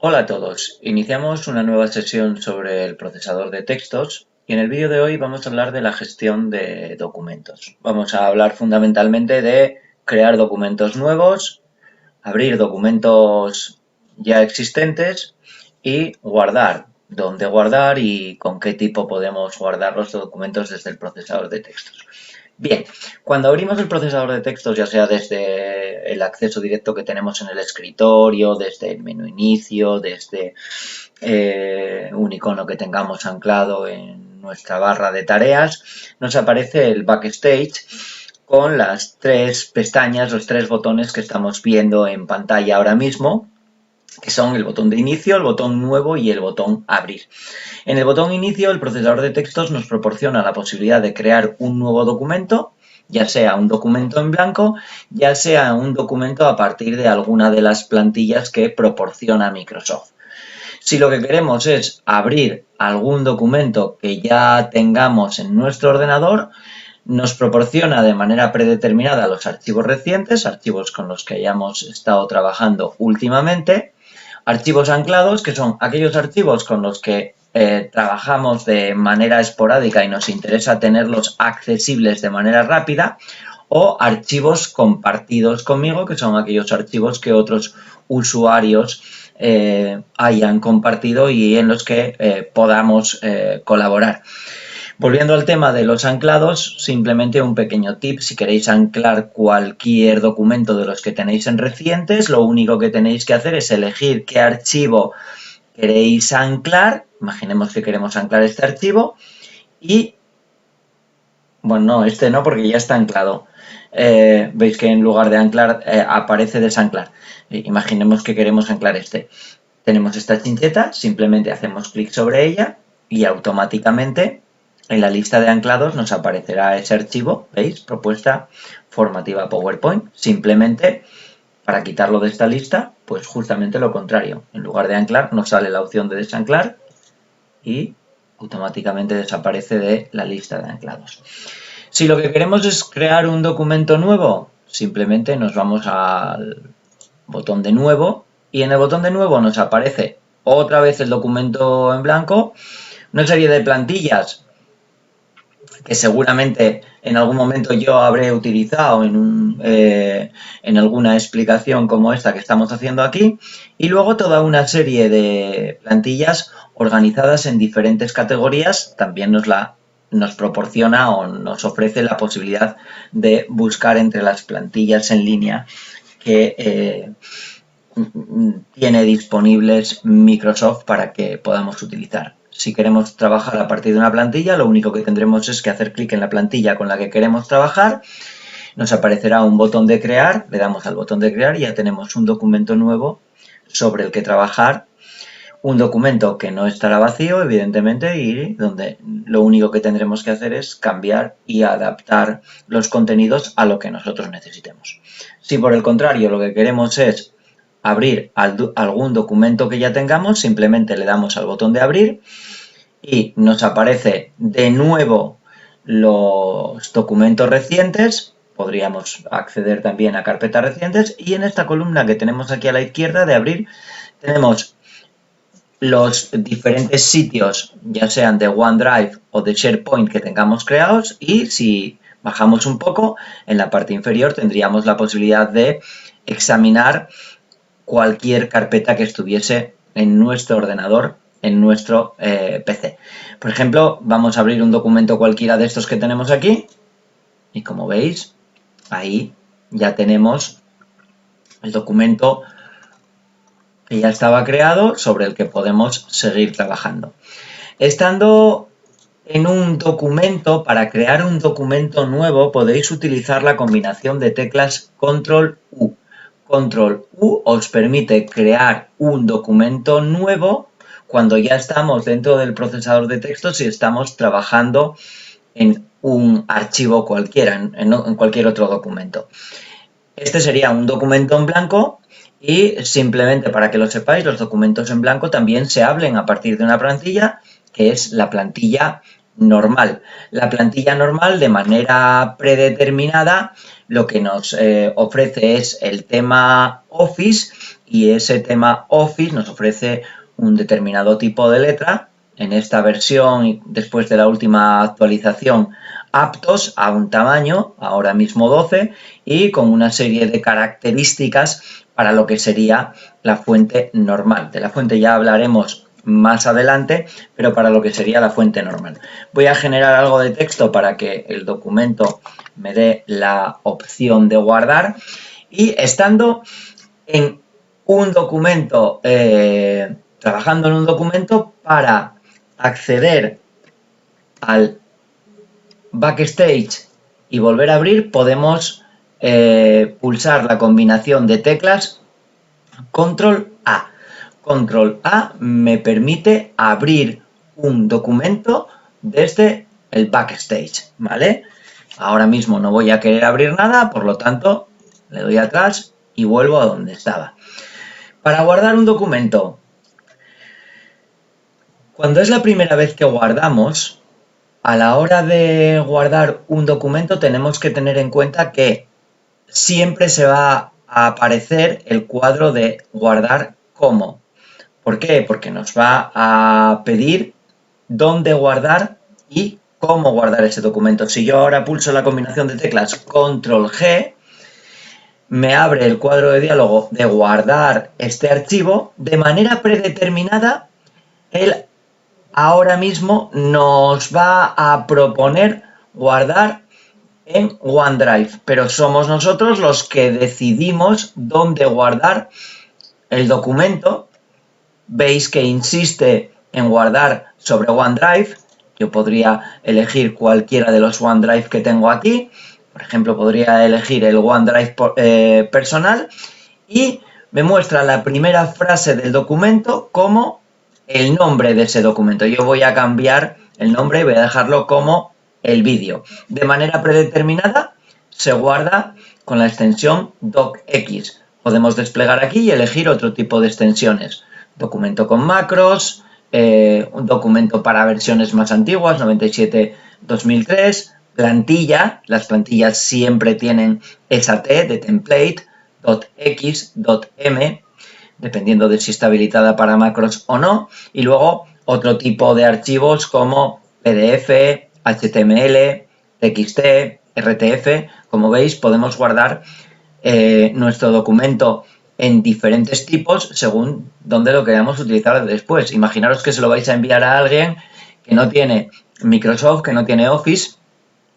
Hola a todos, iniciamos una nueva sesión sobre el procesador de textos y en el vídeo de hoy vamos a hablar de la gestión de documentos. Vamos a hablar fundamentalmente de crear documentos nuevos, abrir documentos ya existentes y guardar, dónde guardar y con qué tipo podemos guardar los documentos desde el procesador de textos. Bien, cuando abrimos el procesador de textos, ya sea desde el acceso directo que tenemos en el escritorio, desde el menú inicio, desde un icono que tengamos anclado en nuestra barra de tareas, nos aparece el backstage con las tres pestañas, los tres botones que estamos viendo en pantalla ahora mismo, que son el botón de inicio, el botón nuevo y el botón abrir. En el botón inicio, el procesador de textos nos proporciona la posibilidad de crear un nuevo documento, ya sea un documento en blanco, ya sea un documento a partir de alguna de las plantillas que proporciona Microsoft. Si lo que queremos es abrir algún documento que ya tengamos en nuestro ordenador, nos proporciona de manera predeterminada los archivos recientes, archivos con los que hayamos estado trabajando últimamente, archivos anclados, que son aquellos archivos con los que trabajamos de manera esporádica y nos interesa tenerlos accesibles de manera rápida, o archivos compartidos conmigo, que son aquellos archivos que otros usuarios hayan compartido y en los que podamos colaborar. Volviendo al tema de los anclados, simplemente un pequeño tip: si queréis anclar cualquier documento de los que tenéis en recientes, lo único que tenéis que hacer es elegir qué archivo queréis anclar. Imaginemos que queremos anclar este archivo y, bueno, no, este no, porque ya está anclado. Veis que en lugar de anclar aparece desanclar. Imaginemos que queremos anclar este. Tenemos esta chincheta, simplemente hacemos clic sobre ella y automáticamente en la lista de anclados nos aparecerá ese archivo, ¿veis? Propuesta formativa PowerPoint. Simplemente, para quitarlo de esta lista, pues justamente lo contrario. En lugar de anclar, nos sale la opción de desanclar y automáticamente desaparece de la lista de anclados. Si lo que queremos es crear un documento nuevo, simplemente nos vamos al botón de nuevo y en el botón de nuevo nos aparece otra vez el documento en blanco, una serie de plantillas que seguramente en algún momento yo habré utilizado en alguna explicación como esta que estamos haciendo aquí, y luego toda una serie de plantillas organizadas en diferentes categorías. También nos proporciona o nos ofrece la posibilidad de buscar entre las plantillas en línea que tiene disponibles Microsoft para que podamos utilizar. Si queremos trabajar a partir de una plantilla, lo único que tendremos es que hacer clic en la plantilla con la que queremos trabajar. Nos aparecerá un botón de crear, le damos al botón de crear y ya tenemos un documento nuevo sobre el que trabajar. Un documento que no estará vacío, evidentemente, y donde lo único que tendremos que hacer es cambiar y adaptar los contenidos a lo que nosotros necesitemos. Si por el contrario lo que queremos es abrir algún documento que ya tengamos, simplemente le damos al botón de abrir y nos aparece de nuevo los documentos recientes. Podríamos acceder también a carpetas recientes y en esta columna que tenemos aquí a la izquierda de abrir tenemos los diferentes sitios, ya sean de OneDrive o de SharePoint, que tengamos creados, y si bajamos un poco, en la parte inferior tendríamos la posibilidad de examinar cualquier carpeta que estuviese en nuestro ordenador, en nuestro PC. Por ejemplo, vamos a abrir un documento cualquiera de estos que tenemos aquí y como veis, ahí ya tenemos el documento que ya estaba creado sobre el que podemos seguir trabajando. Estando en un documento, para crear un documento nuevo podéis utilizar la combinación de teclas Control U. Control U os permite crear un documento nuevo cuando ya estamos dentro del procesador de textos y estamos trabajando en un archivo cualquiera, en cualquier otro documento. Este sería un documento en blanco y simplemente para que lo sepáis, los documentos en blanco también se abren a partir de una plantilla que es la plantilla normal. La plantilla normal, de manera predeterminada, lo que nos ofrece es el tema Office, y ese tema Office nos ofrece un determinado tipo de letra. En esta versión, después de la última actualización, aptos a un tamaño, ahora mismo 12, y con una serie de características para lo que sería la fuente normal. De la fuente ya hablaremos más adelante, pero para lo que sería la fuente normal. Voy a generar algo de texto para que el documento me dé la opción de guardar, y estando en un documento, trabajando en un documento, para acceder al backstage y volver a abrir, podemos pulsar la combinación de teclas Control A. Control A me permite abrir un documento desde el backstage, ¿vale? Ahora mismo no voy a querer abrir nada, por lo tanto, le doy atrás y vuelvo a donde estaba. Para guardar un documento, cuando es la primera vez que guardamos, a la hora de guardar un documento tenemos que tener en cuenta que siempre se va a aparecer el cuadro de guardar como. ¿Por qué? Porque nos va a pedir dónde guardar y cómo guardar ese documento. Si yo ahora pulso la combinación de teclas Control G, me abre el cuadro de diálogo de guardar este archivo. De manera predeterminada, él ahora mismo nos va a proponer guardar en OneDrive, pero somos nosotros los que decidimos dónde guardar el documento. Veis que insiste en guardar sobre OneDrive. Yo podría elegir cualquiera de los OneDrive que tengo aquí. Por ejemplo, podría elegir el OneDrive personal, y me muestra la primera frase del documento como el nombre de ese documento. Yo voy a cambiar el nombre y voy a dejarlo como el vídeo. De manera predeterminada se guarda con la extensión docx. Podemos desplegar aquí y elegir otro tipo de extensiones. Documento con macros, un documento para versiones más antiguas, 97-2003, plantilla. Las plantillas siempre tienen esa T de template, .x, .m, dependiendo de si está habilitada para macros o no, y luego otro tipo de archivos como PDF, HTML, TXT, RTF. Como veis, podemos guardar nuestro documento en diferentes tipos según dónde lo queramos utilizar después. Imaginaros que se lo vais a enviar a alguien que no tiene Microsoft, que no tiene Office,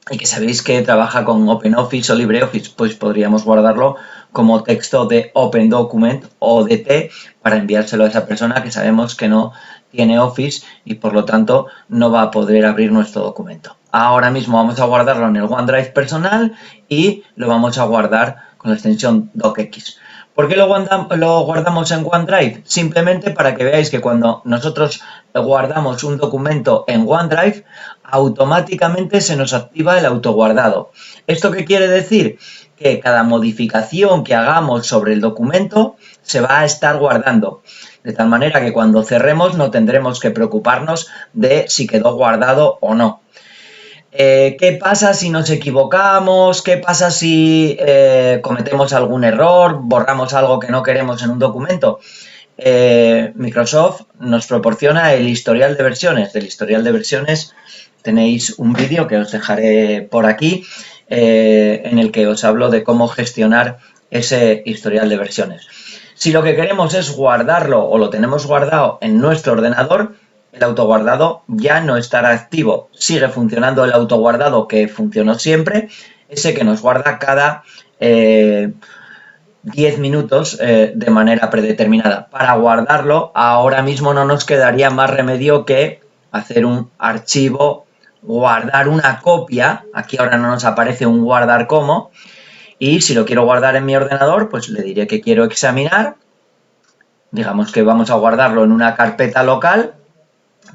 y que sabéis que trabaja con OpenOffice o LibreOffice, pues podríamos guardarlo como texto de Open Document o DT para enviárselo a esa persona que sabemos que no tiene Office y por lo tanto no va a poder abrir nuestro documento. Ahora mismo vamos a guardarlo en el OneDrive personal y lo vamos a guardar con la extensión docx. ¿Por qué lo guardamos en OneDrive? Simplemente para que veáis que cuando nosotros guardamos un documento en OneDrive, automáticamente se nos activa el autoguardado. ¿Esto qué quiere decir? Que cada modificación que hagamos sobre el documento se va a estar guardando. De tal manera que cuando cerremos no tendremos que preocuparnos de si quedó guardado o no. ¿Qué pasa si nos equivocamos? ¿Qué pasa si cometemos algún error? ¿Borramos algo que no queremos en un documento? Microsoft nos proporciona el historial de versiones. Del historial de versiones tenéis un vídeo que os dejaré por aquí, en el que os hablo de cómo gestionar ese historial de versiones. Si lo que queremos es guardarlo o lo tenemos guardado en nuestro ordenador, el autoguardado ya no estará activo. Sigue funcionando el autoguardado que funcionó siempre, ese que nos guarda cada 10 minutos de manera predeterminada. Para guardarlo, ahora mismo no nos quedaría más remedio que hacer un archivo, guardar una copia. Aquí ahora no nos aparece un guardar como. Y si lo quiero guardar en mi ordenador, pues le diré que quiero examinar. Digamos que vamos a guardarlo en una carpeta local.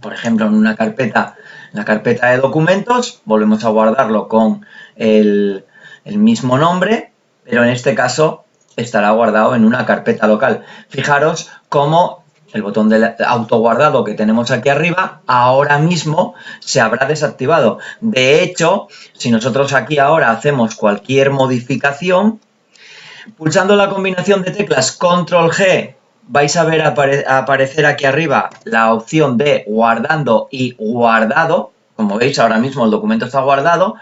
Por ejemplo, en una carpeta, la carpeta de documentos, volvemos a guardarlo con el mismo nombre, pero en este caso estará guardado en una carpeta local. Fijaros cómo el botón de autoguardado que tenemos aquí arriba, ahora mismo se habrá desactivado. De hecho, si nosotros aquí ahora hacemos cualquier modificación, pulsando la combinación de teclas Control G, vais a ver aparecer aquí arriba la opción de guardando y guardado. Como veis, ahora mismo el documento está guardado,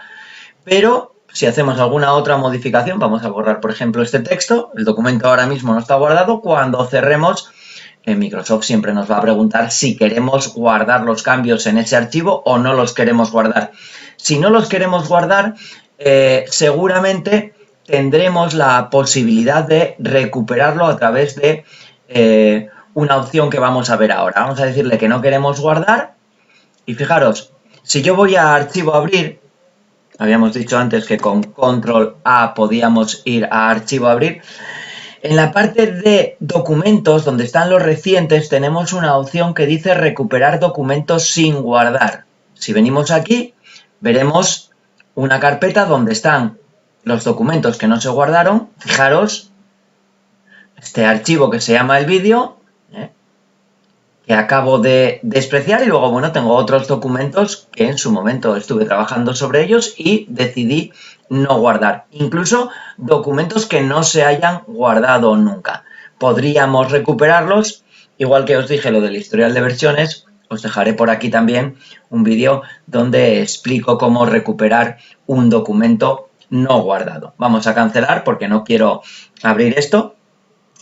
pero si hacemos alguna otra modificación, vamos a borrar, por ejemplo, este texto, el documento ahora mismo no está guardado. Cuando cerremos, en Microsoft siempre nos va a preguntar si queremos guardar los cambios en ese archivo o no los queremos guardar. Si no los queremos guardar, seguramente tendremos la posibilidad de recuperarlo a través de una opción que vamos a ver ahora. Vamos a decirle que no queremos guardar y fijaros, si yo voy a archivo abrir, habíamos dicho antes que con Control A podíamos ir a archivo abrir. En la parte de documentos, donde están los recientes, tenemos una opción que dice recuperar documentos sin guardar. Si venimos aquí, veremos una carpeta donde están los documentos que no se guardaron. Fijaros, este archivo que se llama el vídeo, que acabo de despreciar, y luego, bueno, tengo otros documentos que en su momento estuve trabajando sobre ellos y decidí no guardar. Incluso documentos que no se hayan guardado nunca. Podríamos recuperarlos, igual que os dije lo del historial de versiones. Os dejaré por aquí también un vídeo donde explico cómo recuperar un documento no guardado. Vamos a cancelar porque no quiero abrir esto,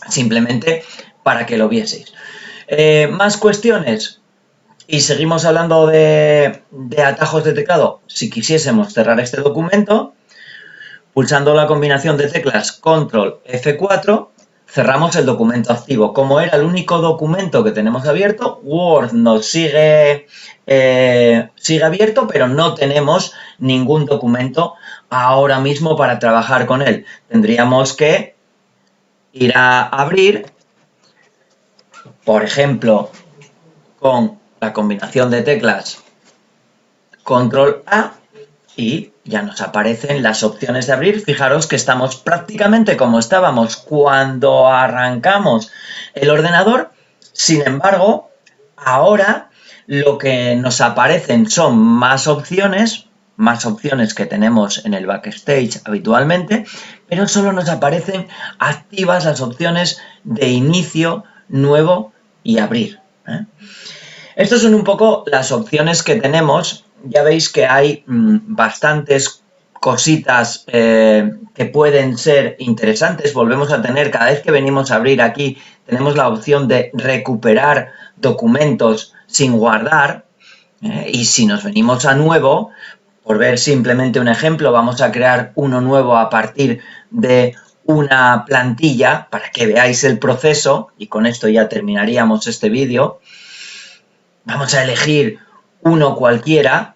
simplemente para que lo vieseis. Más cuestiones, y seguimos hablando de atajos de teclado. Si quisiésemos cerrar este documento, pulsando la combinación de teclas Control F4, cerramos el documento activo. Como era el único documento que tenemos abierto, Word nos sigue abierto, pero no tenemos ningún documento ahora mismo para trabajar con él. Tendríamos que ir a abrir, por ejemplo, con la combinación de teclas Control A, y ya nos aparecen las opciones de abrir. Fijaros que estamos prácticamente como estábamos cuando arrancamos el ordenador. Sin embargo, ahora lo que nos aparecen son más opciones que tenemos en el backstage habitualmente, pero solo nos aparecen activas las opciones de inicio, nuevo y abrir. Estas son un poco las opciones que tenemos. Ya veis que hay bastantes cositas que pueden ser interesantes. Volvemos a tener, cada vez que venimos a abrir aquí, tenemos la opción de recuperar documentos sin guardar. Y si nos venimos a nuevo, por ver simplemente un ejemplo, vamos a crear uno nuevo a partir de una plantilla para que veáis el proceso, y con esto ya terminaríamos este vídeo. Vamos a elegir uno cualquiera,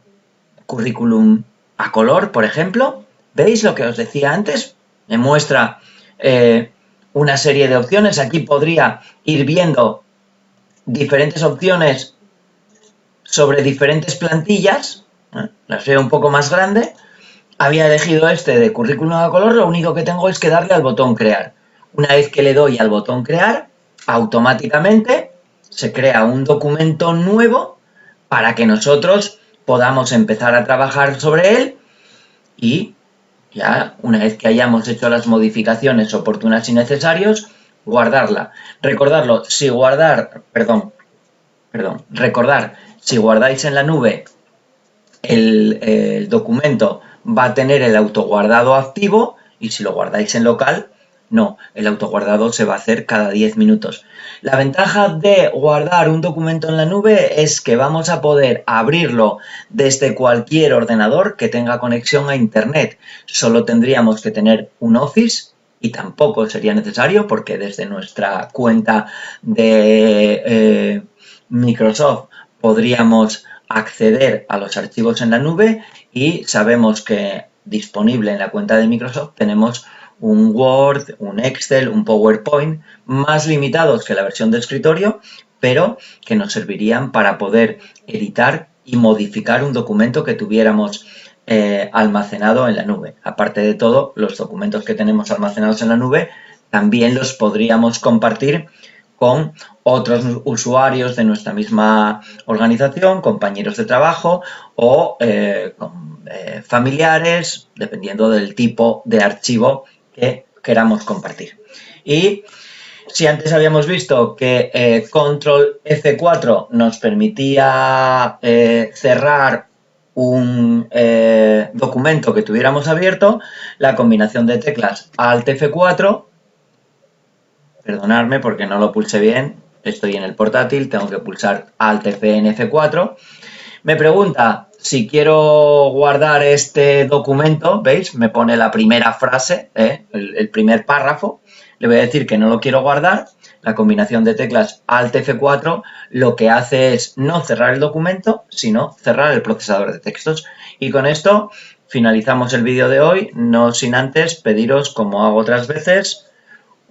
currículum a color, por ejemplo. ¿Veis lo que os decía antes? Me muestra una serie de opciones. Aquí podría ir viendo diferentes opciones sobre diferentes plantillas. Las veo un poco más grande. Había elegido este de currículum a color. Lo único que tengo es que darle al botón crear. Una vez que le doy al botón crear, automáticamente se crea un documento nuevo para que nosotros podamos empezar a trabajar sobre él, y ya una vez que hayamos hecho las modificaciones oportunas y necesarias, guardarla. Recordar, si guardáis en la nube, el documento va a tener el autoguardado activo, y si lo guardáis en local, no, el autoguardado se va a hacer cada 10 minutos. La ventaja de guardar un documento en la nube es que vamos a poder abrirlo desde cualquier ordenador que tenga conexión a Internet. Solo tendríamos que tener un Office, y tampoco sería necesario porque desde nuestra cuenta de Microsoft podríamos acceder a los archivos en la nube, y sabemos que disponible en la cuenta de Microsoft tenemos un Word, un Excel, un PowerPoint, más limitados que la versión de escritorio, pero que nos servirían para poder editar y modificar un documento que tuviéramos almacenado en la nube. Aparte de todo, los documentos que tenemos almacenados en la nube también los podríamos compartir con otros usuarios de nuestra misma organización, compañeros de trabajo o con familiares, dependiendo del tipo de archivo que queramos compartir. Y si antes habíamos visto que control F4 nos permitía cerrar un documento que tuviéramos abierto, la combinación de teclas Alt F4, perdonadme porque no lo pulsé bien, estoy en el portátil, tengo que pulsar Alt F en F4, me pregunta si quiero guardar este documento, ¿veis? Me pone la primera frase, el primer párrafo, le voy a decir que no lo quiero guardar. La combinación de teclas Alt F4 lo que hace es no cerrar el documento, sino cerrar el procesador de textos. Y con esto finalizamos el vídeo de hoy, no sin antes pediros, como hago otras veces,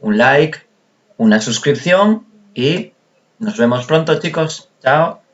un like, una suscripción y nos vemos pronto, chicos. Chao.